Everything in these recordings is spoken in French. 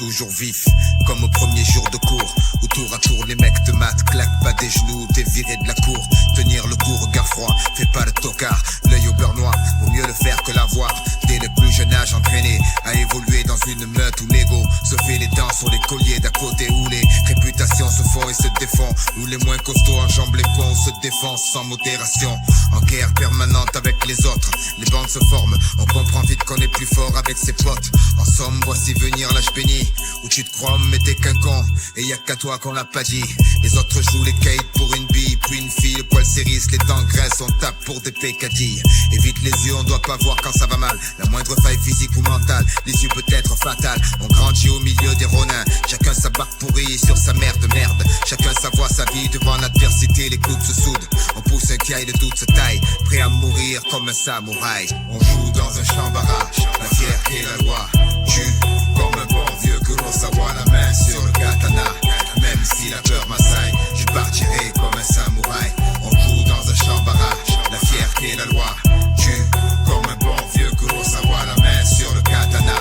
toujours vif, comme au premier jour de cours, où tour à tour les mecs te matent, claquent pas des genoux, t'es viré de la cour. Tenir le coup, regard froid, fais pas le tocard, l'œil au beurre noir, vaut mieux le faire que l'avoir. Dès le plus jeune âge entraîné à évoluer dans une meute où l'ego se fait les dents sur les colliers d'à côté, où les réputations se font et se défont, où les moins costauds enjambent les ponts, se défoncent sans modération. En guerre permanente avec les autres, les bandes se forment, on comprend vite qu'on est plus fort avec ses potes. En somme, voici venir l'âge béni, où tu te crois mais t'es qu'un con, et y a qu'à toi qu'on l'a pas dit. Les autres jouent les kites pour une bille, puis une fille, le poil s'érisse, les dents graissent, on tape pour des pécadilles. Évite les yeux, on doit pas voir quand ça va mal, la moindre faille physique ou mentale, les yeux peut être fatales. On grandit au milieu des ronins, chacun sa barque pourrie sur sa mère de merde. Chacun sa voix, sa vie, devant l'adversité, les coudes se soudent. On pousse un caille, le doute se taille, prêt à mourir comme un samouraï. On joue dans un champ barrage, la fierté, la loi tue, comme un bon vieux Kurosawa, la main sur le katana. Même si la peur m'assaille, je partirai comme un samouraï. On joue dans un champ barrage, la fierté, la loi tue, comme un bon vieux Kurosawa, la main sur le katana.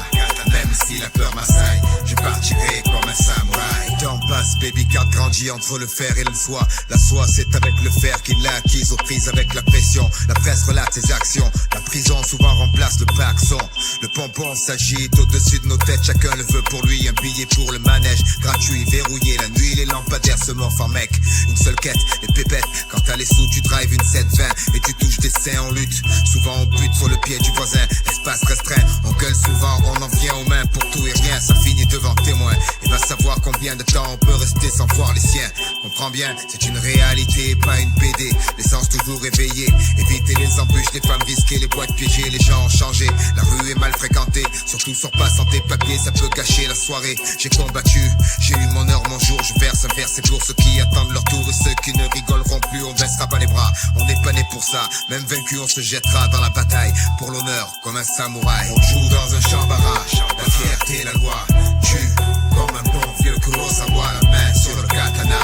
Même si la peur m'assaille, je partirai comme un samouraï. Temps passe, baby cat grandit entre le fer et le foie. La soie c'est avec le fer qu'il l'a acquise aux prises avec la pression. La presse relate ses actions, la prison souvent remplace le paxon. Le pompon s'agite au-dessus de nos têtes, chacun le veut pour lui. Un billet pour le manège, gratuit, verrouillé. La nuit les lampadaires se morfent en mec. Une seule quête, les pépettes. Quand t'as les sous tu drives une 720 et tu touches des seins en lutte. Souvent on bute sur le pied du voisin, espace restreint. On gueule souvent, on en vient aux mains pour tout et rien. Ça finit devant témoin, et va savoir combien de temps on peut rester sans voir les siens. Comprends bien, c'est une réalité, pas une BD. L'essence toujours éveillée, éviter les embûches, les femmes risquées, les boîtes piégées. Les gens ont changé, la rue est mal fréquentée. Surtout sors pas sans tes papiers, ça peut gâcher la soirée. J'ai combattu, j'ai eu mon heure, mon jour. Je verse un verre, c'est pour ceux qui attendent leur tour. Et ceux qui ne rigoleront plus, on baissera pas les bras. On n'est pas né pour ça, même vaincu on se jettera dans la bataille. Pour l'honneur, comme un samouraï. On joue dans un champ barrage, la fierté, la loi tue, comme un bon vieux Kurosawa, la main sur le katana.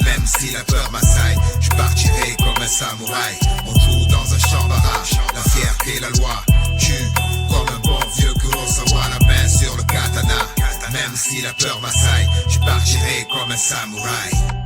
Même si la peur m'assaille, je partirai comme un samouraï. On joue dans un champ barrage, la fierté, la loi tue, comme un bon vieux Kurosawa, la main sur le katana. Même si la peur m'assaille, je partirai comme un samouraï.